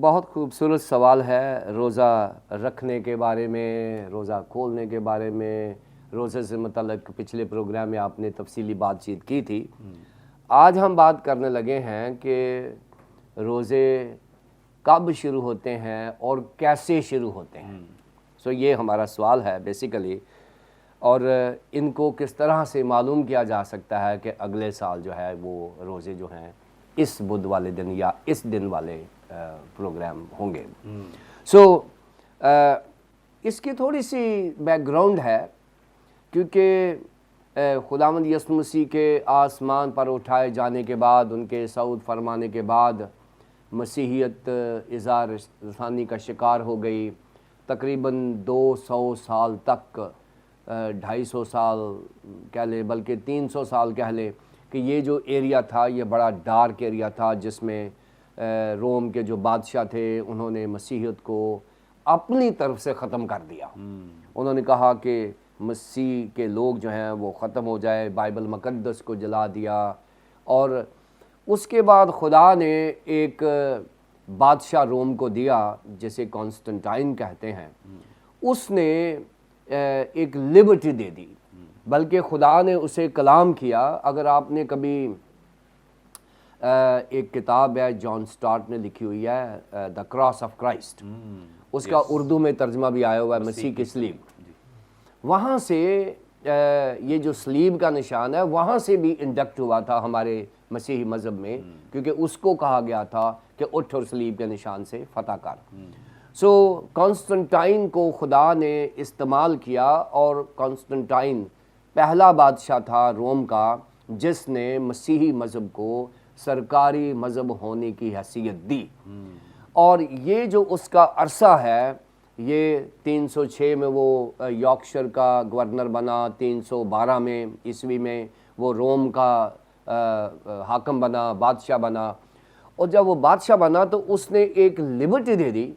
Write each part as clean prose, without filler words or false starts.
بہت خوبصورت سوال ہے روزہ رکھنے کے بارے میں، روزہ کھولنے کے بارے میں، روزے سے متعلق پچھلے پروگرام میں آپ نے تفصیلی بات چیت کی تھی۔ آج ہم بات کرنے لگے ہیں کہ روزے کب شروع ہوتے ہیں اور کیسے شروع ہوتے ہیں۔ سو یہ ہمارا سوال ہے بیسیکلی، اور ان کو کس طرح سے معلوم کیا جا سکتا ہے کہ اگلے سال جو ہے وہ روزے جو ہیں اس بدھ والے دن یا اس دن والے پروگرام ہوں گے۔ سو اس کی تھوڑی سی بیک گراؤنڈ ہے، کیونکہ خداوند یسوع مسیح کے آسمان پر اٹھائے جانے کے بعد، ان کے صعود فرمانے کے بعد مسیحیت اظہار رسانی کا شکار ہو گئی۔ تقریباً 200 سال تک، 250 سال کہہ لیں بلکہ 300 سال کہہ لیں کہ یہ جو ایریا تھا یہ بڑا ڈارک ایریا تھا، جس میں روم کے جو بادشاہ تھے انہوں نے مسیحیت کو اپنی طرف سے ختم کر دیا۔ انہوں نے کہا کہ مسیح کے لوگ جو ہیں وہ ختم ہو جائے، بائبل مقدس کو جلا دیا، اور اس کے بعد خدا نے ایک بادشاہ روم کو دیا جسے کانسٹنٹائن کہتے ہیں۔ اس نے ایک لبرٹی دے دی، بلکہ خدا نے اسے کلام کیا۔ اگر آپ نے کبھی ایک کتاب ہے جان سٹارٹ نے لکھی ہوئی ہے دا کراس آف کرائسٹ، اس کا اردو میں ترجمہ بھی آیا ہوا ہے مسیح کی صلیب، وہاں سے یہ جو صلیب کا نشان ہے وہاں سے بھی انڈکٹ ہوا تھا ہمارے مسیحی مذہب میں، کیونکہ اس کو کہا گیا تھا کہ اٹھ اور صلیب کے نشان سے فتح کر۔ سو کانسٹنٹائن کو خدا نے استعمال کیا، اور کانسٹنٹائن پہلا بادشاہ تھا روم کا جس نے مسیحی مذہب کو سرکاری مذہب ہونے کی حیثیت دی۔ اور یہ جو اس کا عرصہ ہے، یہ 306 میں وہ یارکشائر کا گورنر بنا، 312 میں عیسوی میں وہ روم کا حاکم بنا، بادشاہ بنا۔ اور جب وہ بادشاہ بنا تو اس نے ایک لبرٹی دے دی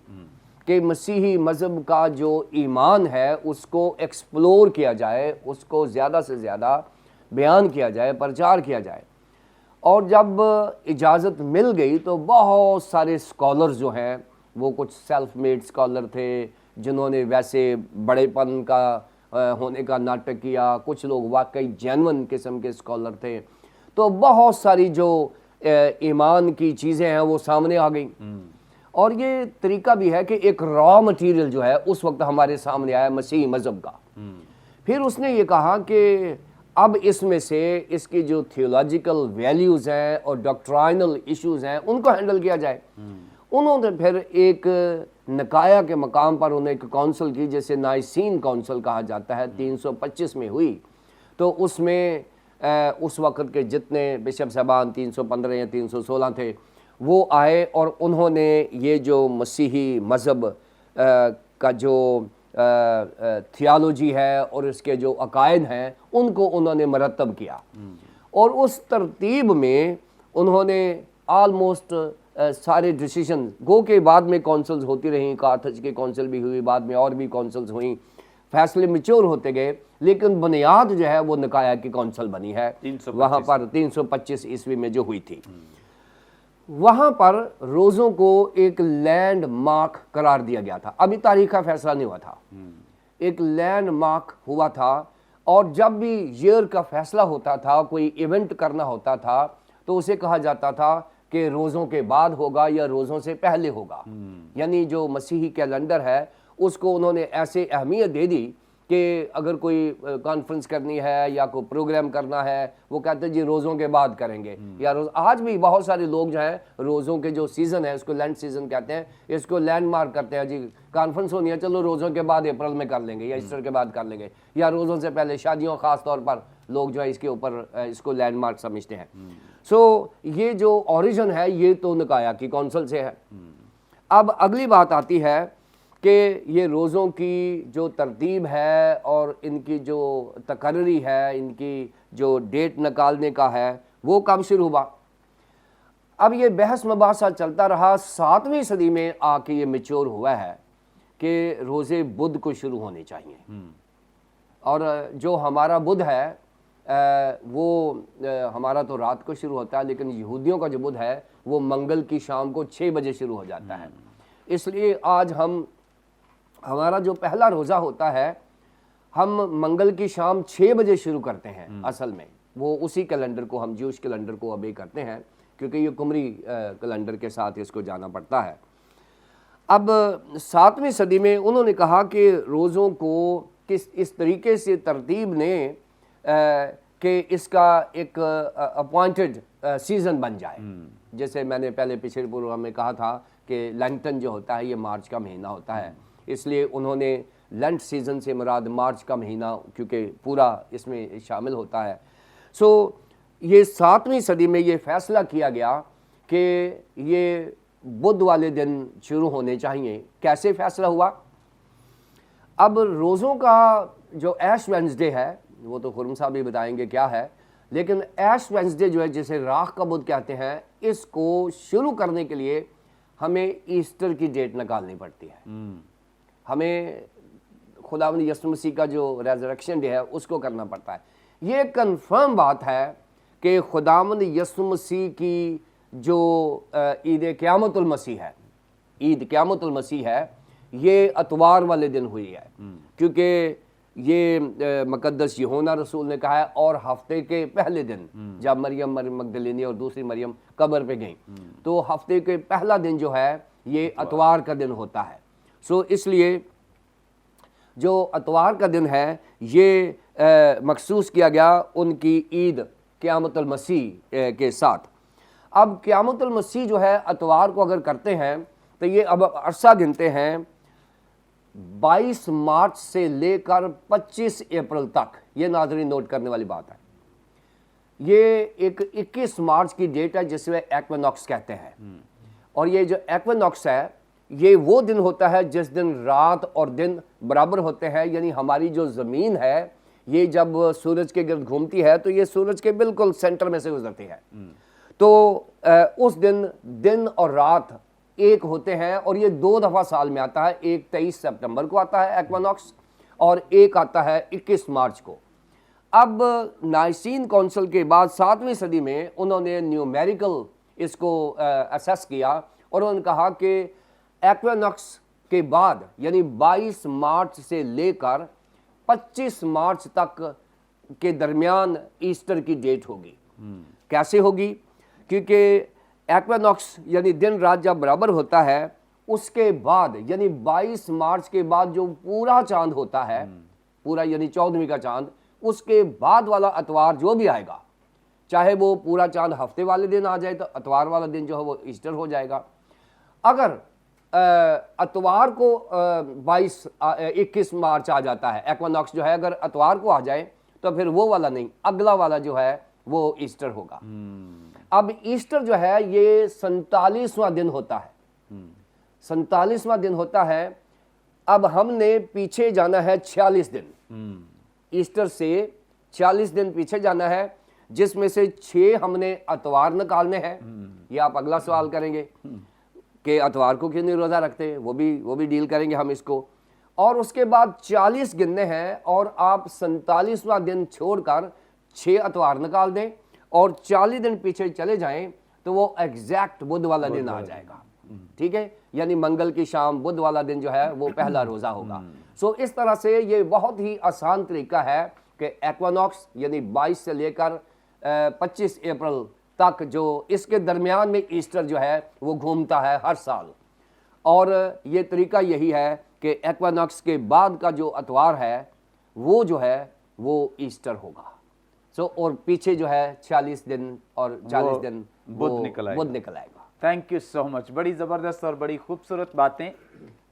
کہ مسیحی مذہب کا جو ایمان ہے اس کو ایکسپلور کیا جائے، اس کو زیادہ سے زیادہ بیان کیا جائے، پرچار کیا جائے۔ اور جب اجازت مل گئی تو بہت سارے اسکالرز جو ہیں، وہ کچھ سیلف میڈ اسکالر تھے جنہوں نے ویسے بڑے پن کا ہونے کا ناٹک کیا، کچھ لوگ واقعی جینون قسم کے اسکالر تھے، تو بہت ساری جو ایمان کی چیزیں ہیں وہ سامنے آ گئیں۔ اور یہ طریقہ بھی ہے کہ ایک را مٹیریل جو ہے اس وقت ہمارے سامنے آیا مسیحی مذہب کا۔ پھر اس نے یہ کہا کہ اب اس میں سے اس کی جو تھیولوجیکل ویلیوز ہیں اور ڈاکٹرائنل ایشوز ہیں ان کو ہینڈل کیا جائے۔ انہوں نے پھر ایک نکایا کے مقام پر انہیں ایک کونسل کی، جیسے نائسین کونسل کہا جاتا ہے، 325 میں ہوئی۔ تو اس میں اس وقت کے جتنے بشپ صاحبان 315 یا 316 تھے وہ آئے، اور انہوں نے یہ جو مسیحی مذہب کا جو تھیالوجی ہے اور اس کے جو عقائد ہیں ان کو انہوں نے مرتب کیا، اور اس ترتیب میں انہوں نے آلموسٹ سارے ڈیسیشن، گو کے بعد میں کونسلز ہوتی رہیں، کارتھج کے کونسل بھی ہوئی، بعد میں اور بھی کونسلز ہوئیں، فیصلے میچور ہوتے گئے، لیکن بنیاد جو ہے وہ نکایا کی کونسل بنی ہے وہاں پر 325 عیسوی میں جو ہوئی تھی۔ وہاں پر روزوں کو ایک لینڈ مارک قرار دیا گیا تھا، ابھی تاریخ کا فیصلہ نہیں ہوا تھا، ایک لینڈ مارک ہوا تھا، اور جب بھی ایئر کا فیصلہ ہوتا تھا، کوئی ایونٹ کرنا ہوتا تھا تو اسے کہا جاتا تھا کہ روزوں کے بعد ہوگا یا روزوں سے پہلے ہوگا۔ یعنی جو مسیحی کیلنڈر ہے اس کو انہوں نے ایسے اہمیت دے دی کہ اگر کوئی کانفرنس کرنی ہے یا کوئی پروگرام کرنا ہے وہ کہتے ہیں جی روزوں کے بعد کریں گے، یا آج بھی بہت سارے لوگ جو ہیں روزوں کے جو سیزن ہے اس کو لینڈ سیزن کہتے ہیں، اس کو لینڈ مارک کرتے ہیں، جی کانفرنس ہونی ہے چلو روزوں کے بعد اپریل میں کر لیں گے یا ایسٹر کے بعد کر لیں گے، یا روزوں سے پہلے شادیوں خاص طور پر لوگ جو ہے اس کے اوپر اس کو لینڈ مارک سمجھتے ہیں۔ سو یہ جو اوریجن ہے یہ تو نکایا کی کونسل سے ہے۔ اب اگلی بات آتی ہے کہ یہ روزوں کی جو ترتیب ہے اور ان کی جو تقرری ہے، ان کی جو ڈیٹ نکالنے کا ہے وہ کب شروع ہوا۔ اب یہ بحث مباحثہ چلتا رہا، 7ویں صدی میں آ کے یہ میچور ہوا ہے کہ روزے بدھ کو شروع ہونے چاہیے، اور جو ہمارا بدھ ہے وہ ہمارا تو رات کو شروع ہوتا ہے، لیکن یہودیوں کا جو بدھ ہے وہ منگل کی شام کو 6 بجے شروع ہو جاتا ہے۔ اس لیے آج ہمارا جو پہلا روزہ ہوتا ہے ہم منگل کی شام 6 بجے شروع کرتے ہیں۔ اصل میں وہ اسی کیلنڈر کو ہم جوش کیلنڈر کو ابے کرتے ہیں، کیونکہ یہ قمری کیلنڈر کے ساتھ اس کو جانا پڑتا ہے۔ اب 7ویں صدی میں انہوں نے کہا کہ روزوں کو اس طریقے سے ترتیب نے کہ اس کا ایک اپوائنٹڈ سیزن بن جائے، جیسے میں نے پہلے پچھلے پروگرام میں کہا تھا کہ لینٹن جو ہوتا ہے یہ مارچ کا مہینہ ہوتا ہے، اس لیے انہوں نے لینٹ سیزن سے مراد مارچ کا مہینہ کیونکہ پورا اس میں شامل ہوتا ہے۔ سو یہ 7ویں صدی میں یہ فیصلہ کیا گیا کہ یہ بدھ والے دن شروع ہونے چاہیے۔ کیسے فیصلہ ہوا؟ اب روزوں کا جو ایش وینسڈے ہے وہ تو خرم صاحب بھی بتائیں گے کیا ہے، لیکن ایش وینسڈے جو ہے جسے راکھ کا بدھ کہتے ہیں، اس کو شروع کرنے کے لیے ہمیں ایسٹر کی ڈیٹ نکالنی پڑتی ہے۔ ہمیں خداوند یسوع مسیح کا جو ریزریکشن ڈے ہے اس کو کرنا پڑتا ہے۔ یہ کنفرم بات ہے کہ خداوند یسوع مسیح کی جو عید قیامت المسیح ہے، عید قیامت المسیح ہے، یہ اتوار والے دن ہوئی ہے، کیونکہ یہ مقدس یوحنا رسول نے کہا ہے اور ہفتے کے پہلے دن جب مریم مگدلینی اور دوسری مریم قبر پہ گئیں تو ہفتے کے پہلا دن جو ہے یہ اتوار کا دن ہوتا ہے۔ سو اس لیے جو اتوار کا دن ہے یہ مخصوص کیا گیا ان کی عید قیامت المسیح کے ساتھ۔ اب قیامت المسیح جو ہے اتوار کو اگر کرتے ہیں تو یہ اب عرصہ گنتے ہیں 22 مارچ سے لے کر 25 اپریل تک۔ یہ ناظرین نوٹ کرنے والی بات ہے، یہ ایک 21 مارچ کی ڈیٹ ہے جس میں ایکویناکس کہتے ہیں، اور یہ جو ایکویناکس ہے یہ وہ دن ہوتا ہے جس دن رات اور دن برابر ہوتے ہیں، یعنی ہماری جو زمین ہے یہ جب سورج کے گرد گھومتی ہے تو یہ سورج کے بالکل سینٹر میں سے گزرتی ہے، تو اس دن اور رات ایک ہوتے ہیں، اور یہ 2 دفعہ سال میں آتا ہے، ایک 23 سپٹمبر کو آتا ہے ایکویناکس اور ایک آتا ہے 21 مارچ کو۔ اب نائسین کونسل کے بعد 7ویں صدی میں انہوں نے نیومیریکل اس کو اسیس کیا اور انہوں نے کہا کہ ایکویناکس کے بعد یعنی 22 مارچ سے لے کر 25 مارچ تک کے درمیان ایسٹر کی ڈیٹ ہوگی۔ کیسے ہوگی؟ کیونکہ ایکویناکس یعنی دن رات جب برابر ہوتا ہے اس کے بعد یعنی 22 مارچ کے بعد جو پورا چاند ہوتا ہے، پورا یعنی 14ویں کا چاند، اس کے بعد والا اتوار جو بھی آئے گا، چاہے وہ پورا چاند ہفتے والے دن آ جائے تو اتوار والا دن جو ہے وہ ایسٹر ہو جائے گا۔ اگر اتوار کو 21 مارچ آ جاتا ہے، ایکویناکس جو ہے اگر اتوار کو آ جائے تو پھر وہ والا نہیں، اگلا والا جو ہے وہ ایسٹر ہوگا۔ اب ایسٹر جو ہے یہ 47واں دن ہوتا ہے، 47واں دن ہوتا ہے۔ اب ہم نے پیچھے جانا ہے 46 دن، ایسٹر سے 46 دن پیچھے جانا ہے، جس میں سے 6 ہم نے اتوار نکالنے ہیں۔ یہ آپ اگلا سوال کریں گے کہ اتوار کو کیوں نہیں روزہ رکھتے، وہ بھی ڈیل کریں گے ہم اس کو، اور اس کے بعد 40 گننے ہیں اور آپ 47واں دن چھوڑ کر 6 اتوار نکال دیں اور 40 دن پیچھے چلے جائیں تو وہ ایگزیکٹ بدھ والا دن آ جائے گا، ٹھیک ہے، یعنی منگل کی شام بدھ والا دن جو ہے وہ پہلا روزہ ہوگا۔ سو اس طرح سے یہ بہت ہی آسان طریقہ ہے کہ ایکویناکس یعنی 22 سے لے کر 25 اپریل تک جو اس کے درمیان میں ایسٹر جو ہے وہ گھومتا ہے ہر سال، اور یہ طریقہ یہی ہے کہ ایکویناکس کے بعد کا جو اتوار ہے وہ جو ہے وہ ایسٹر ہوگا۔ سو اور پیچھے جو ہے 46 دن اور 40 دن بدھ نکل آئے گا۔ تھینک یو سو مچ، بڑی زبردست اور بڑی خوبصورت باتیں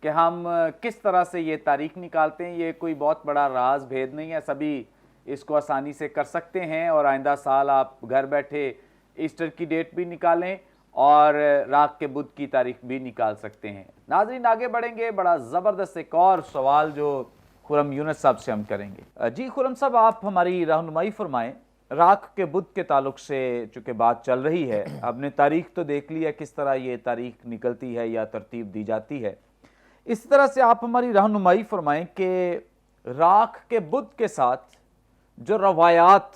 کہ ہم کس طرح سے یہ تاریخ نکالتے ہیں۔ یہ کوئی بہت بڑا راز بھید نہیں ہے، سبھی اس کو آسانی سے کر سکتے ہیں، اور آئندہ سال آپ گھر بیٹھے ایسٹر کی ڈیٹ بھی نکالیں اور راکھ کے بدھ کی تاریخ بھی نکال سکتے ہیں۔ ناظرین آگے بڑھیں گے، بڑا زبردست ایک اور سوال جو خرم یونس صاحب سے ہم کریں گے۔ جی خرم صاحب، آپ ہماری رہنمائی فرمائیں، راکھ کے بدھ کے تعلق سے چونکہ بات چل رہی ہے، آپ نے تاریخ تو دیکھ لی ہے کس طرح یہ تاریخ نکلتی ہے یا ترتیب دی جاتی ہے، اس طرح سے آپ ہماری رہنمائی فرمائیں کہ راکھ کے بدھ کے ساتھ جو روایات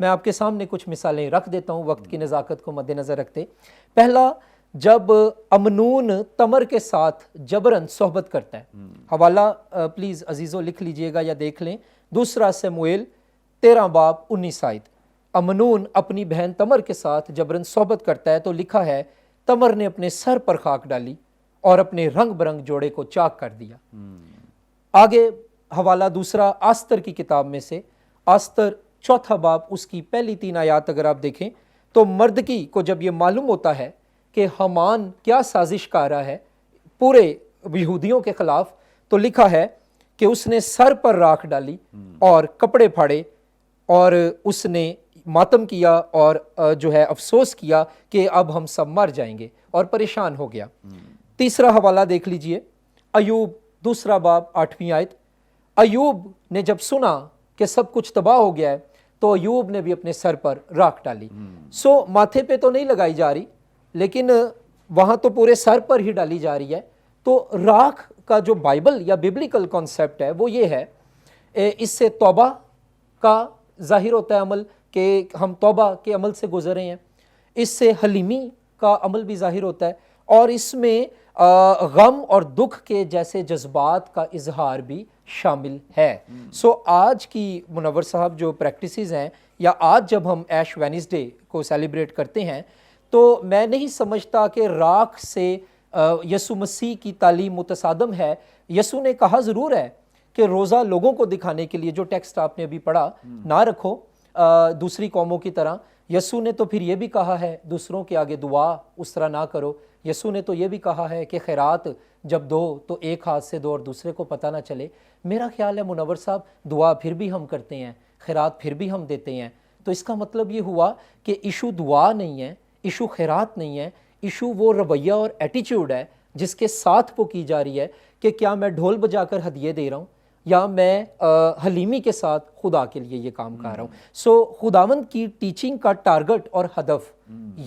میں آپ کے سامنے کچھ مثالیں رکھ دیتا ہوں وقت کی نزاکت کو مد نظر رکھتے. پہلا، جب امنون تمر کے ساتھ جبراً صحبت کرتا ہے. حوالہ پلیز عزیزو لکھ لیجئے گا یا دیکھ لیں. 2 سموئیل 13 باب 19 آیت. امنون اپنی بہن تمر کے ساتھ جبراً صحبت کرتا ہے تو لکھا ہے تمر نے اپنے سر پر خاک ڈالی اور اپنے رنگ برنگ جوڑے کو چاک کر دیا. آگے حوالہ دوسرا آستر کی کتاب میں سے، آستر 4 باب اس کی پہلی 3 آیات اگر آپ دیکھیں تو مردکی کو جب یہ معلوم ہوتا ہے کہ حامان کیا سازش کر رہا ہے پورے یہودیوں کے خلاف، تو لکھا ہے کہ اس نے سر پر راکھ ڈالی اور کپڑے پھاڑے اور اس نے ماتم کیا اور جو ہے افسوس کیا کہ اب ہم سب مر جائیں گے اور پریشان ہو گیا. تیسرا حوالہ دیکھ لیجئے، ایوب 2 باب 8ویں آیت. ایوب نے جب سنا کہ سب کچھ تباہ ہو گیا ہے تو ایوب نے بھی اپنے سر پر راکھ ڈالی. ماتھے پہ تو نہیں لگائی جا رہی لیکن وہاں تو پورے سر پر ہی ڈالی جا رہی ہے. تو راکھ کا جو بائبل یا بیبلیکل کانسیپٹ ہے وہ یہ ہے، اس سے توبہ کا ظاہر ہوتا ہے عمل کہ ہم توبہ کے عمل سے گزرے ہیں. اس سے حلیمی کا عمل بھی ظاہر ہوتا ہے اور اس میں غم اور دکھ کے جیسے جذبات کا اظہار بھی شامل ہے. آج کی منور صاحب جو پریکٹسز ہیں یا آج جب ہم ایش وینسڈے کو سیلیبریٹ کرتے ہیں تو میں نہیں سمجھتا کہ راکھ سے یسوع مسیح کی تعلیم متصادم ہے. یسوع نے کہا ضرور ہے کہ روزہ لوگوں کو دکھانے کے لیے، جو ٹیکسٹ آپ نے ابھی پڑھا، نہ رکھو دوسری قوموں کی طرح. یسوع نے تو پھر یہ بھی کہا ہے دوسروں کے آگے دعا اس طرح نہ کرو. یسوع نے تو یہ بھی کہا ہے کہ خیرات جب دو تو ایک ہاتھ سے دو اور دوسرے کو پتہ نہ چلے. میرا خیال ہے منور صاحب دعا پھر بھی ہم کرتے ہیں، خیرات پھر بھی ہم دیتے ہیں. تو اس کا مطلب یہ ہوا کہ ایشو دعا نہیں ہے، ایشو خیرات نہیں ہے، ایشو وہ رویہ اور ایٹیچیوڈ ہے جس کے ساتھ وہ کی جا رہی ہے کہ کیا میں ڈھول بجا کر ہدیے دے رہا ہوں یا میں حلیمی کے ساتھ خدا کے لیے یہ کام کر رہا ہوں. خداوند کی ٹیچنگ کا ٹارگٹ اور ہدف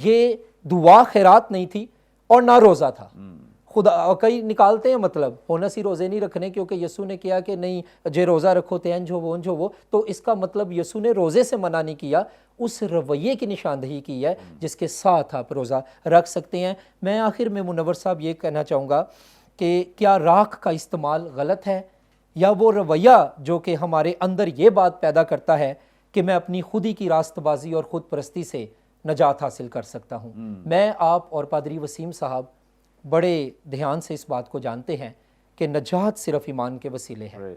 یہ دعا خیرات نہیں تھی اور نہ روزہ تھا. کئی نکالتے ہیں مطلب ہونا سی روزے نہیں رکھنے کیونکہ یسوع نے کیا کہ نہیں جے روزہ رکھو تے انج ہو وہ. تو اس کا مطلب یسوع نے روزے سے منع نہیں کیا، اس رویے کی نشاندہی کی ہے جس کے ساتھ آپ روزہ رکھ سکتے ہیں. میں آخر میں منور صاحب یہ کہنا چاہوں گا کہ کیا راکھ کا استعمال غلط ہے یا وہ رویہ جو کہ ہمارے اندر یہ بات پیدا کرتا ہے کہ میں اپنی خودی کی راست بازی اور خود پرستی سے نجات حاصل کر سکتا ہوں. میں آپ اور پادری وسیم صاحب بڑے دھیان سے اس بات کو جانتے ہیں کہ نجات صرف ایمان کے وسیلے ہے.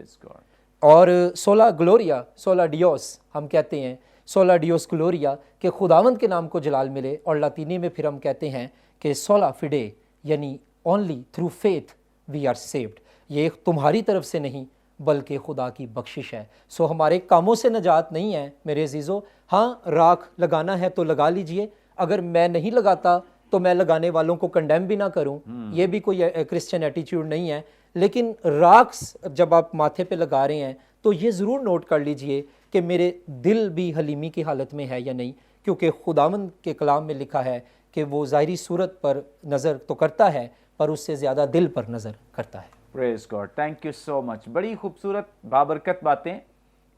اور سولا گلوریا، سولا ڈیوس ہم کہتے ہیں، سولا ڈیوس گلوریا کہ خداوند کے نام کو جلال ملے، اور لاطینی میں پھر ہم کہتے ہیں کہ سولا فیڈے یعنی only through faith we are saved. یہ تمہاری طرف سے نہیں بلکہ خدا کی بخشش ہے. ہمارے کاموں سے نجات نہیں ہے میرے عزیزو. ہاں راکھ لگانا ہے تو لگا لیجئے، اگر میں نہیں لگاتا تو میں لگانے والوں کو کنڈیم بھی نہ کروں، یہ بھی کوئی کرسچن ایٹیچیوڈ نہیں ہے. لیکن راکس جب آپ ماتھے پہ لگا رہے ہیں تو یہ ضرور نوٹ کر لیجئے کہ میرے دل بھی حلیمی کی حالت میں ہے یا نہیں، کیونکہ خداوند کے کلام میں لکھا ہے کہ وہ ظاہری صورت پر نظر تو کرتا ہے پر اس سے زیادہ دل پر نظر کرتا ہے. پریز گاڈ، تھینک یو سو مچ. بڑی خوبصورت بابرکت باتیں.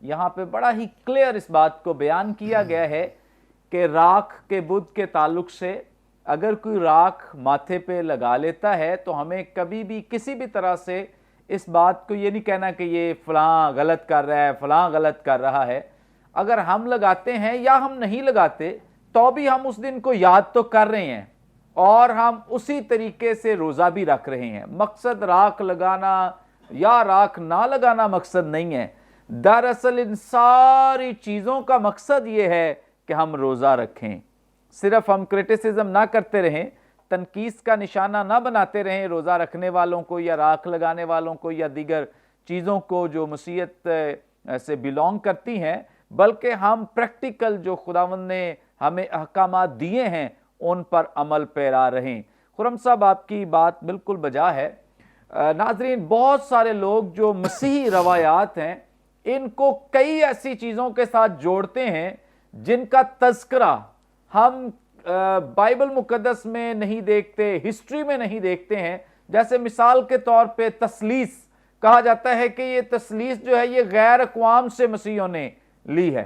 یہاں پہ بڑا ہی کلیئر اس بات کو بیان کیا گیا ہے کہ راکھ کے بدھ کے تعلق سے اگر کوئی راکھ ماتھے پہ لگا لیتا ہے تو ہمیں کبھی بھی کسی بھی طرح سے اس بات کو یہ نہیں کہنا کہ یہ فلاں غلط کر رہا ہے، فلاں غلط کر رہا ہے. اگر ہم لگاتے ہیں یا ہم نہیں لگاتے تو بھی ہم اس دن کو یاد تو کر رہے ہیں اور ہم اسی طریقے سے روزہ بھی رکھ رہے ہیں. مقصد راکھ لگانا یا راکھ نہ لگانا مقصد نہیں ہے. دراصل ان ساری چیزوں کا مقصد یہ ہے کہ ہم روزہ رکھیں. صرف ہم کرٹیسزم نہ کرتے رہیں، تنقید کا نشانہ نہ بناتے رہیں روزہ رکھنے والوں کو یا راکھ لگانے والوں کو یا دیگر چیزوں کو جو مسیحیت سے بیلونگ کرتی ہیں، بلکہ ہم پریکٹیکل جو خداوند نے ہمیں احکامات دیے ہیں ان پر عمل پیرا رہیں. خرم صاحب آپ کی بات بالکل بجا ہے. ناظرین، بہت سارے لوگ جو مسیحی روایات ہیں ان کو کئی ایسی چیزوں کے ساتھ جوڑتے ہیں جن کا تذکرہ ہم بائبل مقدس میں نہیں دیکھتے، ہسٹری میں نہیں دیکھتے ہیں. جیسے مثال کے طور پہ تثلیث کہا جاتا ہے کہ یہ تثلیث جو ہے یہ غیر اقوام سے مسیحیوں نے لی ہے.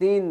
3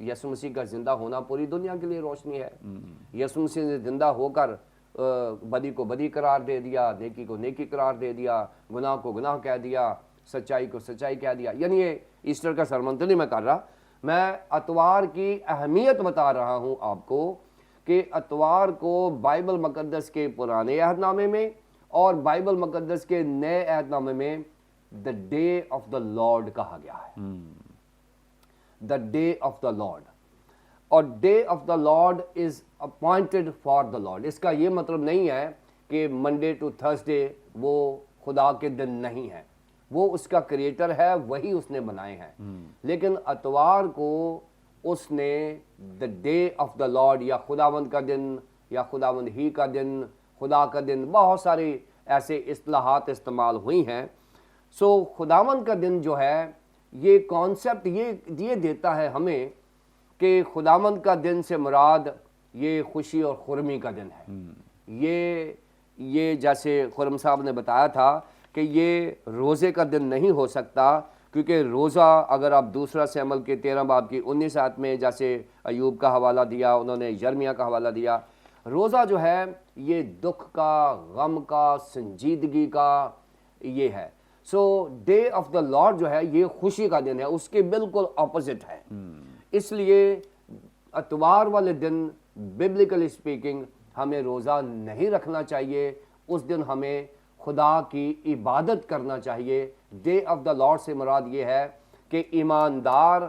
یسوع مسیح کا زندہ ہونا پوری دنیا کے لیے روشنی ہے. یسوع مسیح نے زندہ ہو کر بدی کو بدی قرار دے دیا, نیکی کو نیکی قرار دے دیا, گناہ کو گناہ کہہ دیا, سچائی کو سچائی کہہ دیا. یعنی یہ ایسٹر کا سرمن تو نہیں میں کر رہا, میں اتوار کی اہمیت بتا رہا ہوں آپ کو کہ اتوار کو بائبل مقدس کے پرانے عہد نامے میں اور بائبل مقدس کے نئے عہد نامے میں the day of the Lord کہا گیا ہے. The day of the Lord, اور day of the Lord is appointed for the Lord. اس کا یہ مطلب نہیں ہے کہ منڈے ٹو تھرسڈے وہ خدا کے دن نہیں ہے, وہ اس کا کریٹر ہے, وہی اس نے بنائے ہیں. لیکن اتوار کو اس نے دا ڈے آف دا لارڈ یا خداوند کا دن یا خداوند ہی کا دن, خدا کا دن, بہت ساری ایسے اصطلاحات استعمال ہوئی ہیں. سو خداوند کا دن جو ہے یہ کانسیپٹ یہ دیتا ہے ہمیں کہ خداوند کا دن سے مراد یہ خوشی اور خرمی کا دن ہے. یہ جیسے خرم صاحب نے بتایا تھا کہ یہ روزے کا دن نہیں ہو سکتا, کیونکہ روزہ اگر آپ دوسرا سیموئیل کے 13 باب کی 19 آیت میں جیسے ایوب کا حوالہ دیا, انہوں نے یرمیہ کا حوالہ دیا, روزہ جو ہے یہ دکھ کا, غم کا, سنجیدگی کا یہ ہے. سو ڈے آف دا لارڈ جو ہے یہ خوشی کا دن ہے, اس کے بالکل اپوزٹ ہے. اس لیے اتوار والے دن ببلیکلی سپیکنگ ہمیں روزہ نہیں رکھنا چاہیے, اس دن ہمیں خدا کی عبادت کرنا چاہیے. ڈے آف دا لارڈ سے مراد یہ ہے کہ ایماندار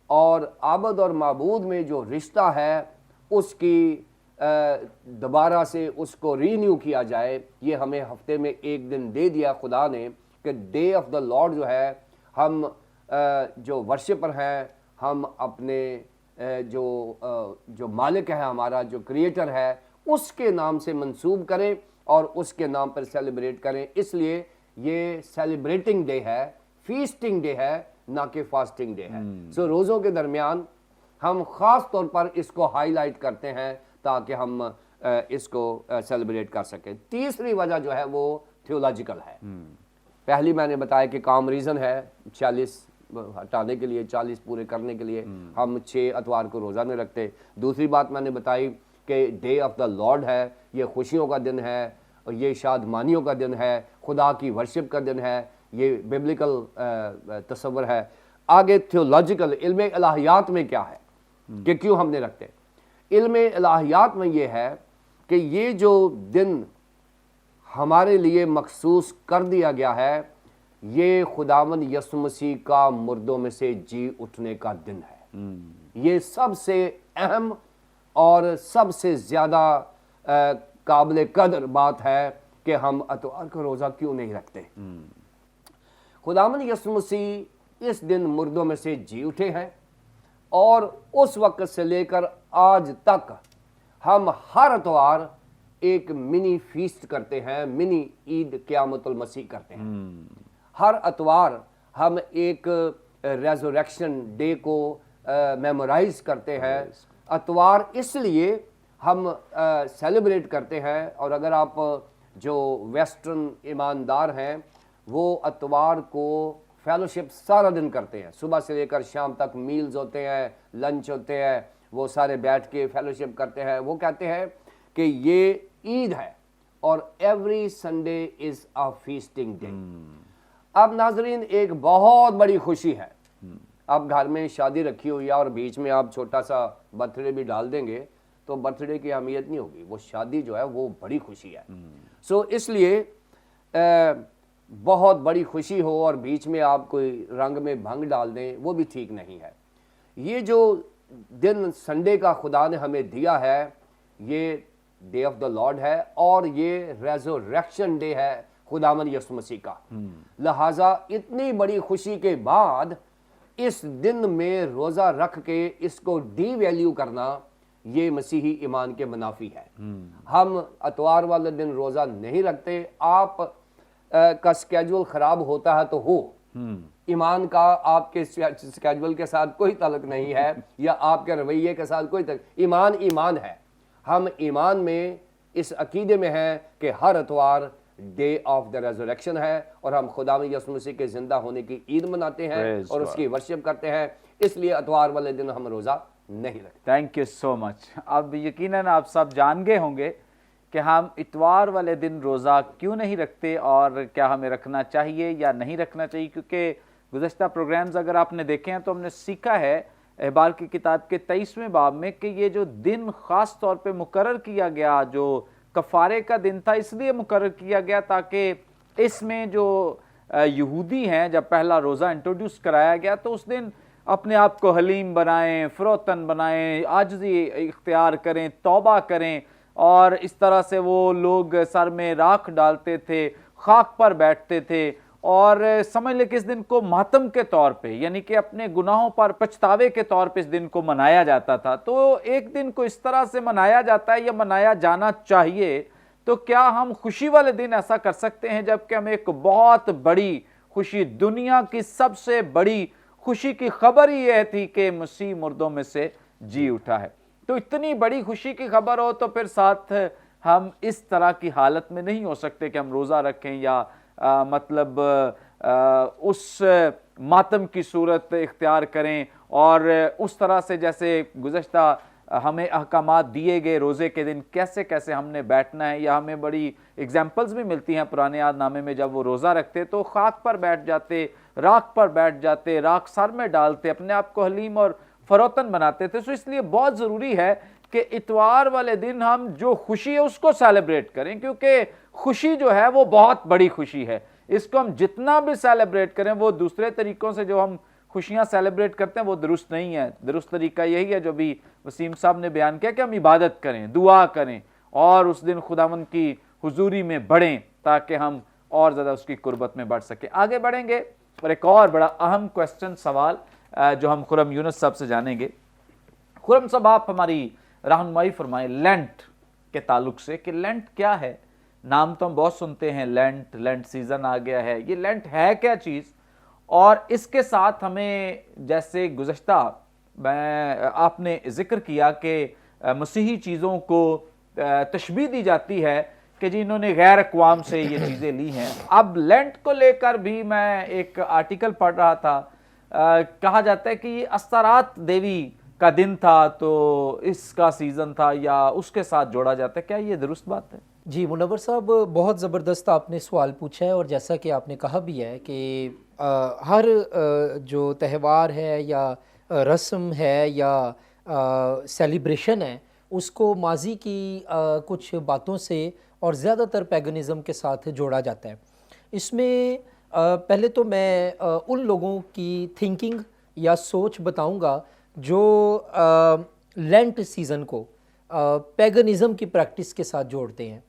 اور عابد اور معبود میں جو رشتہ ہے اس کی دوبارہ سے اس کو رینیو کیا جائے. یہ ہمیں ہفتے میں ایک دن دے دیا خدا نے کہ ڈے آف دا لارڈ جو ہے ہم جو ورشپر ہیں, ہم اپنے جو مالک ہے ہمارا, جو کریٹر ہے, اس کے نام سے منسوب کریں اور اس کے نام پر سیلیبریٹ کریں. اس لیے یہ سیلیبریٹنگ ڈے ہے, فیسٹنگ ڈے ہے, نہ کہ فاسٹنگ ڈے ہے. سو روزوں کے درمیان ہم خاص طور پر اس کو ہائی لائٹ کرتے ہیں تاکہ ہم اس کو سیلیبریٹ کر سکیں. تیسری وجہ جو ہے وہ تھیولوجیکل ہے. پہلی میں نے بتایا کہ کام ریزن ہے 40 ہٹانے کے لیے, 40 پورے کرنے کے لیے ہم 6 اتوار کو روزہ نہیں رکھتے. دوسری بات میں نے بتائی کہ ڈے آف دا لارڈ ہے, یہ خوشیوں کا دن ہے, یہ شادمانیوں کا دن ہے, خدا کی ورشپ کا دن ہے, یہ بیبلیکل تصور ہے. آگے تھیولوجیکل علم الہیات میں کیا ہے کہ کیوں ہم نے رکھتے. علم الہیات میں یہ ہے کہ یہ جو دن ہمارے لیے مخصوص کر دیا گیا ہے یہ خداوند یسوع مسیح کا مردوں میں سے جی اٹھنے کا دن ہے. یہ سب سے اہم اور سب سے زیادہ قابل قدر بات ہے کہ ہم اتوار کا روزہ کیوں نہیں رکھتے. خداوند یسوع مسیح اس دن مردوں میں سے جی اٹھے ہیں, اور اس وقت سے لے کر آج تک ہم ہر اتوار ایک منی فیسٹ کرتے ہیں, منی عید قیامت المسیح کرتے ہیں. ہر اتوار ہم ایک ریزوریکشن ڈے کو میمورائز کرتے ہیں. اتوار اس لیے ہم سیلیبریٹ کرتے ہیں, اور اگر آپ جو ویسٹرن ایماندار ہیں وہ اتوار کو فیلوشپ سارا دن کرتے ہیں, صبح سے لے کر شام تک میلز ہوتے ہیں, لنچ ہوتے ہیں, وہ سارے بیٹھ کے فیلوشپ کرتے ہیں. وہ کہتے ہیں کہ یہ عید ہے اور ایوری سنڈے از اے فیسٹنگ ڈے. اب ناظرین ایک بہت بڑی خوشی ہے, آپ گھر میں شادی رکھی ہوئی ہے اور بیچ میں آپ چھوٹا سا برتھ ڈے بھی ڈال دیں گے تو برتھ ڈے کی اہمیت نہیں ہوگی, وہ شادی جو ہے وہ بڑی خوشی ہے. سو اس لیے بہت بڑی خوشی ہو اور بیچ میں آپ کوئی رنگ میں بھنگ ڈال دیں وہ بھی ٹھیک نہیں ہے. یہ جو دن سنڈے کا خدا نے ہمیں دیا ہے یہ ڈے آف دا لارڈ ہے, اور یہ ریزوریکشن ڈے ہے خداوند یسوع مسیح کا. لہٰذا اتنی بڑی خوشی کے بعد اس دن میں روزہ رکھ کے اس کو ڈی ویلیو کرنا یہ مسیحی ایمان کے منافی ہے. ہم اتوار والے دن روزہ نہیں رکھتے. آپ کا سکیجول خراب ہوتا ہے تو ہو, ایمان کا آپ کے سکیجول کے ساتھ کوئی تعلق نہیں ہے, یا آپ کے رویے کے ساتھ کوئی تعلق. ایمان ایمان ہے. ہم ایمان میں اس عقیدے میں ہیں کہ ہر اتوار ڈے آف دا ریزوریکشن ہے, اور ہم خداوند یسوع مسیح کے زندہ ہونے کی عید مناتے ہیں اور اس کی ورشپ کرتے ہیں. اس لیے اتوار والے دن ہم روزہ نہیں رکھتے. تھینک یو سو مچ. اب یقیناً آپ سب جان گئے ہوں گے کہ ہم اتوار والے دن روزہ کیوں نہیں رکھتے اور کیا ہمیں رکھنا چاہیے یا نہیں رکھنا چاہیے, کیونکہ گزشتہ پروگرامز اگر آپ نے دیکھے ہیں تو ہم نے سیکھا ہے احبار کی کتاب کے 23ویں باب میں کہ یہ جو دن خاص طور پہ مقرر کیا گیا جو کفارے کا دن تھا, اس لیے مقرر کیا گیا تاکہ اس میں جو یہودی ہیں جب پہلا روزہ انٹروڈیوس کرایا گیا تو اس دن اپنے آپ کو حلیم بنائیں, فروتن بنائیں, عاجزی اختیار کریں, توبہ کریں, اور اس طرح سے وہ لوگ سر میں راکھ ڈالتے تھے, خاک پر بیٹھتے تھے, اور سمجھ لے کہ اس دن کو ماتم کے طور پہ یعنی کہ اپنے گناہوں پر پچھتاوے کے طور پہ اس دن کو منایا جاتا تھا. تو ایک دن کو اس طرح سے منایا جاتا ہے یا منایا جانا چاہیے, تو کیا ہم خوشی والے دن ایسا کر سکتے ہیں جبکہ ہمیں ایک بہت بڑی خوشی, دنیا کی سب سے بڑی خوشی کی خبر ہی یہ تھی کہ مسیح مردوں میں سے جی اٹھا ہے. تو اتنی بڑی خوشی کی خبر ہو تو پھر ساتھ ہم اس طرح کی حالت میں نہیں ہو سکتے کہ ہم روزہ رکھیں یا مطلب اس ماتم کی صورت اختیار کریں, اور اس طرح سے جیسے گزشتہ ہمیں احکامات دیے گئے روزے کے دن کیسے کیسے ہم نے بیٹھنا ہے, یا ہمیں بڑی اگزامپلز بھی ملتی ہیں پرانے عہد نامے میں جب وہ روزہ رکھتے تو خاک پر بیٹھ جاتے, راکھ پر بیٹھ جاتے, راکھ سر میں ڈالتے, اپنے آپ کو حلیم اور فروتن بناتے تھے. سو اس لیے بہت ضروری ہے کہ اتوار والے دن ہم جو خوشی ہے اس کو سیلیبریٹ کریں, کیونکہ خوشی جو ہے وہ بہت بڑی خوشی ہے. اس کو ہم جتنا بھی سیلیبریٹ کریں, وہ دوسرے طریقوں سے جو ہم خوشیاں سیلیبریٹ کرتے ہیں وہ درست نہیں ہے. درست طریقہ یہی ہے جو بھی وسیم صاحب نے بیان کیا کہ ہم عبادت کریں, دعا کریں, اور اس دن خداوند کی حضوری میں بڑھیں تاکہ ہم اور زیادہ اس کی قربت میں بڑھ سکیں. آگے بڑھیں گے اور ایک اور بڑا اہم کویسچن سوال جو ہم خرم یونس صاحب سے جانیں گے. خرم صاحب, آپ ہماری رہنمائی فرمائیں لینٹ کے تعلق سے کہ لینٹ کیا ہے. نام تو ہم بہت سنتے ہیں, لینٹ سیزن آ گیا ہے, یہ لینٹ ہے کیا چیز, اور اس کے ساتھ ہمیں جیسے گزشتہ آپ نے ذکر کیا کہ مسیحی چیزوں کو تشبیہ دی جاتی ہے کہ جی انہوں نے غیر اقوام سے یہ چیزیں لی ہیں. اب لینٹ کو لے کر بھی میں ایک آرٹیکل پڑھ رہا تھا, کہا جاتا ہے کہ یہ استرات دیوی کا دن تھا تو اس کا سیزن تھا, یا اس کے ساتھ جوڑا جاتا ہے. کیا یہ درست بات ہے؟ جی منور صاحب, بہت زبردست آپ نے سوال پوچھا ہے, اور جیسا کہ آپ نے کہا بھی ہے کہ ہر جو تہوار ہے یا رسم ہے یا سیلیبریشن ہے اس کو ماضی کی کچھ باتوں سے اور زیادہ تر پیگنزم کے ساتھ جوڑا جاتا ہے. اس میں پہلے تو میں ان لوگوں کی تھنکنگ یا سوچ بتاؤں گا جو لینٹ سیزن کو پیگنزم کی پریکٹس کے ساتھ جوڑتے ہیں.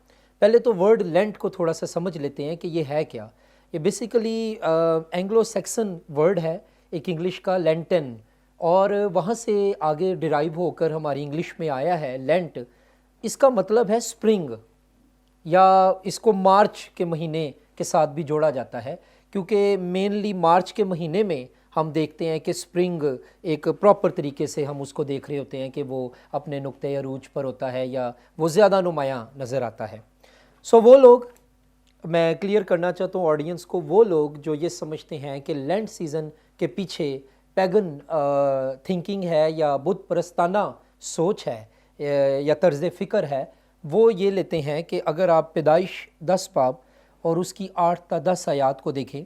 پہلے تو ورڈ لینٹ کو تھوڑا سا سمجھ لیتے ہیں کہ یہ ہے کیا. یہ بیسیکلی اینگلو سیکسن ورڈ ہے, ایک انگلش کا لینٹن, اور وہاں سے آگے ڈرائیو ہو کر ہماری انگلش میں آیا ہے لینٹ. اس کا مطلب ہے سپرنگ, یا اس کو مارچ کے مہینے کے ساتھ بھی جوڑا جاتا ہے, کیونکہ مینلی مارچ کے مہینے میں ہم دیکھتے ہیں کہ سپرنگ ایک پراپر طریقے سے ہم اس کو دیکھ رہے ہوتے ہیں کہ وہ اپنے نقطۂ عروج پر ہوتا ہے یا وہ زیادہ نمایاں نظر آتا ہے. سو وہ لوگ, میں کلیئر کرنا چاہتا ہوں آڈینس کو, وہ لوگ جو یہ سمجھتے ہیں کہ لینٹ سیزن کے پیچھے پیگن تھنکنگ ہے یا بت پرستانہ سوچ ہے یا طرز فکر ہے, وہ یہ لیتے ہیں کہ اگر آپ پیدائش 10 باب اور اس کی 8 تا 10 آیات کو دیکھیں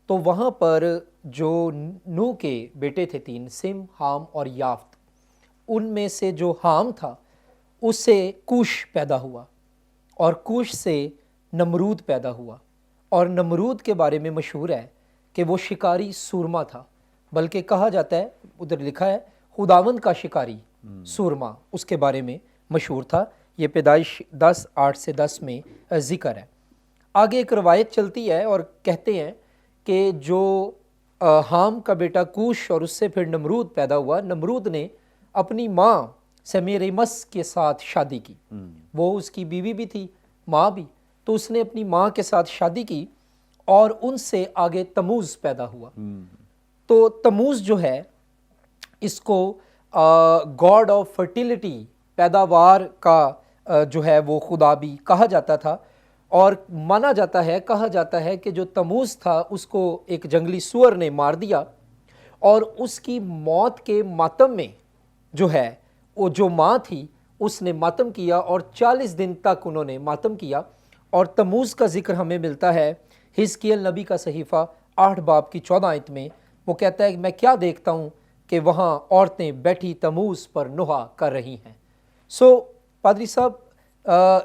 تو وہاں پر جو نوح کے بیٹے تھے 3, سم, حام اور یافت, ان میں سے جو حام تھا اس سے کوش پیدا ہوا, اور کوش سے نمرود پیدا ہوا. اور نمرود کے بارے میں مشہور ہے کہ وہ شکاری سورما تھا, بلکہ کہا جاتا ہے, ادھر لکھا ہے خداوند کا شکاری سورما اس کے بارے میں مشہور تھا. یہ پیدائش 10 8 سے 10 میں ذکر ہے. آگے ایک روایت چلتی ہے اور کہتے ہیں کہ جو حام کا بیٹا کوش اور اس سے پھر نمرود پیدا ہوا, نمرود نے اپنی ماں سمیرمس کے ساتھ شادی کی. وہ اس کی بیوی بھی تھی, ماں بھی, تو اس نے اپنی ماں کے ساتھ شادی کی اور ان سے آگے تموز پیدا ہوا. تو تموز جو ہے اس کو گاڈ آف فرٹیلیٹی, پیداوار کا جو ہے وہ خدا بھی کہا جاتا تھا, اور مانا جاتا ہے, کہا جاتا ہے کہ جو تموز تھا اس کو ایک جنگلی سور نے مار دیا, اور اس کی موت کے ماتم میں جو ہے وہ جو ماں تھی اس نے ماتم کیا اور 40 دن تک انہوں نے ماتم کیا. اور تموز کا ذکر ہمیں ملتا ہے حزقیل نبی کا صحیفہ 8 باب کی 14 آیت میں. وہ کہتا ہے کہ میں کیا دیکھتا ہوں کہ وہاں عورتیں بیٹھی تموز پر نوحہ کر رہی ہیں. سو پادری صاحب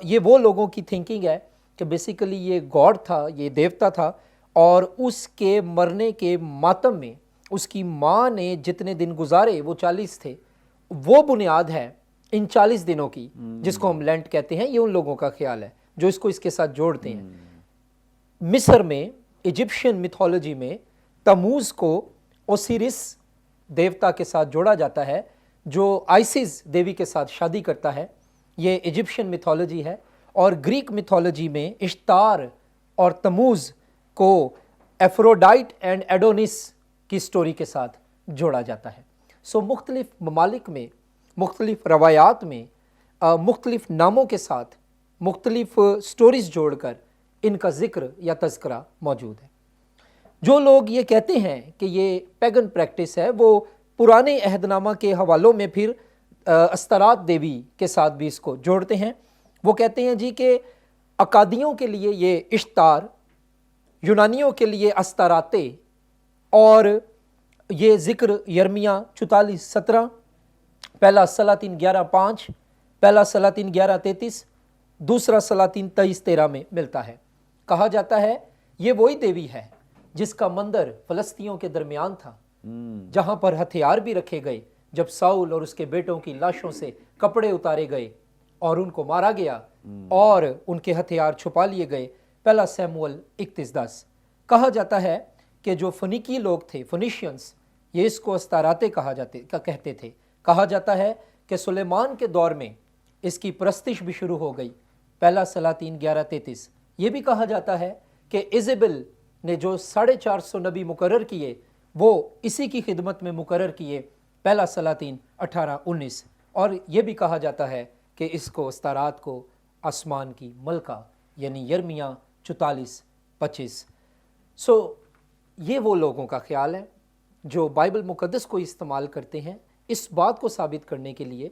یہ وہ لوگوں کی تھنکنگ ہے کہ بیسیکلی یہ گاڈ تھا, یہ دیوتا تھا, اور اس کے مرنے کے ماتم میں اس کی ماں نے جتنے دن گزارے وہ 40 تھے, وہ بنیاد ہے ان 40 دنوں کی جس کو ہم لینٹ کہتے ہیں. یہ ان لوگوں کا خیال ہے جو اس کو اس کے ساتھ جوڑتے ہیں. مصر میں ایجپشین میتھولوجی میں تموز کو اوسیرس دیوتا کے ساتھ جوڑا جاتا ہے جو آئسس دیوی کے ساتھ شادی کرتا ہے. یہ ایجپشین میتھولوجی ہے. اور گریک میتھولوجی میں اشتار اور تموز کو ایفروڈائٹ اینڈ ایڈونس کی سٹوری کے ساتھ جوڑا جاتا ہے. سو مختلف ممالک میں مختلف روایات میں مختلف ناموں کے ساتھ مختلف سٹوریز جوڑ کر ان کا ذکر یا تذکرہ موجود ہے. جو لوگ یہ کہتے ہیں کہ یہ پیگن پریکٹس ہے وہ پرانے عہد نامہ کے حوالوں میں پھر استارات دیوی کے ساتھ بھی اس کو جوڑتے ہیں. وہ کہتے ہیں جی کہ اکادیوں کے لیے یہ اشتار, یونانیوں کے لیے استاراتے, اور یہ ذکر یرمیہ 44:17, پہلا سلاطین 11:5, پہلا سلاطین 11:33, دوسرا سلاطین 23:13 میں ملتا ہے. کہا جاتا ہے یہ وہی دیوی ہے جس کا مندر فلسطینیوں کے درمیان تھا, جہاں پر ہتھیار بھی رکھے گئے جب ساؤل اور اس کے بیٹوں کی لاشوں سے کپڑے اتارے گئے اور ان کو مارا گیا اور ان کے ہتھیار چھپا لیے گئے. پہلا سیموئل 31:10. کہا جاتا ہے کہ جو فنیکی لوگ تھے, فنیشینز, یہ اس کو استاراتے کہتے تھے. کہا جاتا ہے کہ سلیمان کے دور میں اس کی پرستش بھی شروع ہو گئی. پہلا سلاطین 11:33. یہ بھی کہا جاتا ہے کہ ایزابل نے جو 450 نبی مقرر کیے وہ اسی کی خدمت میں مقرر کیے. پہلا سلاطین 18:19. اور یہ بھی کہا جاتا ہے کہ اس کو استارات کو آسمان کی ملکہ یعنی یرمیہ 44:25. سو یہ وہ لوگوں کا خیال ہے جو بائبل مقدس کو استعمال کرتے ہیں اس بات کو ثابت کرنے کے لیے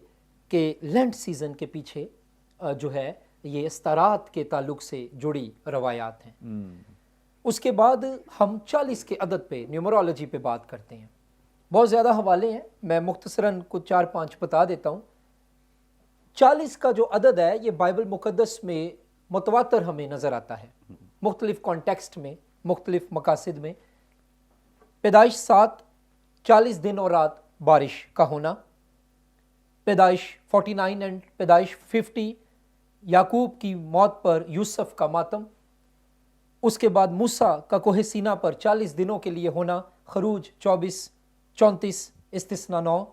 کہ لینٹ سیزن کے پیچھے جو ہے یہ استارات کے تعلق سے جڑی روایات ہیں. اس کے بعد ہم 40 کے عدد پہ نیومرولوجی پہ بات کرتے ہیں. بہت زیادہ حوالے ہیں, میں مختصراً کچھ 4-5 بتا دیتا ہوں. 40 کا جو عدد ہے یہ بائبل مقدس میں متواتر ہمیں نظر آتا ہے مختلف کانٹیکسٹ میں, مختلف مقاصد میں. پیدائش 7, 40 دن اور رات بارش کا ہونا. پیدائش 49 اینڈ پیدائش 50, یعقوب کی موت پر یوسف کا ماتم. اس کے بعد موسیٰ کا کوہ سینا پر 40 دنوں کے لیے ہونا, خروج 24, 34 استثنا 9.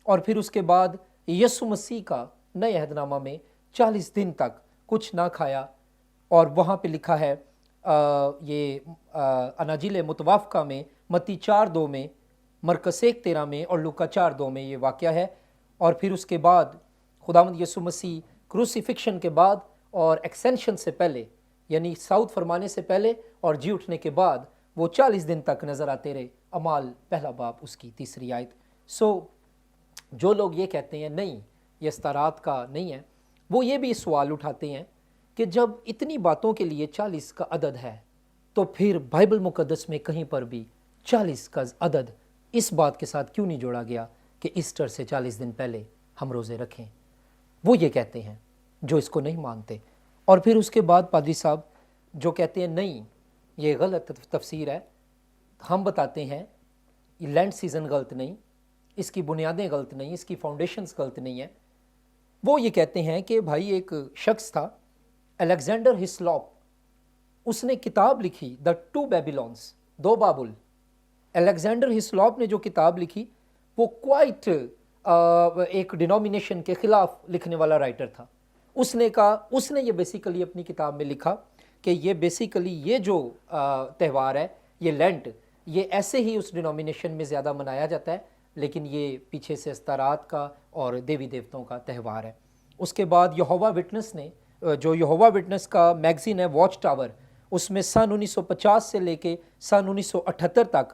اور پھر اس کے بعد یسوع مسیح کا نئے عہد نامہ میں 40 دن تک کچھ نہ کھایا. اور وہاں پہ لکھا ہے یہ اناجیل متوافقہ میں, متی 4:2 میں, مرکز 1:13 میں اور لوکا 4:2 میں یہ واقعہ ہے. اور پھر اس کے بعد خداوند یسوع مسیح کروسیفکشن کے بعد اور ایکسینشن سے پہلے یعنی ساؤتھ فرمانے سے پہلے اور جی اٹھنے کے بعد وہ 40 دن تک نظر آتے رہے. اعمال 1 باب اس کی 3 آیت. سو جو لوگ یہ کہتے ہیں نہیں یہ استارات کا نہیں ہے, وہ یہ بھی سوال اٹھاتے ہیں کہ جب اتنی باتوں کے لیے 40 کا عدد ہے تو پھر بائبل مقدس میں کہیں پر بھی 40 کا عدد اس بات کے ساتھ کیوں نہیں جوڑا گیا کہ ایسٹر سے 40 دن پہلے ہم روزے رکھیں. وہ یہ کہتے ہیں جو اس کو نہیں مانتے. اور پھر اس کے بعد پادری صاحب جو کہتے ہیں نہیں یہ غلط تفسیر ہے, ہم بتاتے ہیں یہ لینڈ سیزن غلط نہیں, اس کی بنیادیں غلط نہیں, اس کی فاؤنڈیشنز غلط نہیں ہیں. وہ یہ کہتے ہیں کہ بھائی ایک شخص تھا الیگزینڈر ہسلاپ, اس نے کتاب لکھی دا 2 بیبیلونز, 2 بابل. الیگزینڈر ہسلاپ نے جو کتاب لکھی وہ کوائٹ ایک ڈینومینیشن کے خلاف لکھنے والا رائٹر تھا. اس نے کہا, اس نے یہ بیسیکلی اپنی کتاب میں لکھا کہ یہ بیسیکلی یہ جو تہوار ہے یہ لینٹ یہ ایسے ہی اس ڈینومینیشن میں زیادہ منایا جاتا ہے لیکن یہ پیچھے سے استارات کا اور دیوی دیوتوں کا تہوار ہے. اس کے بعد یہوہ وٹنس نے جو یہوہ وٹنس کا میگزین ہے واچ ٹاور, اس میں سن 1950 سے لے کے سن 1978 تک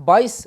22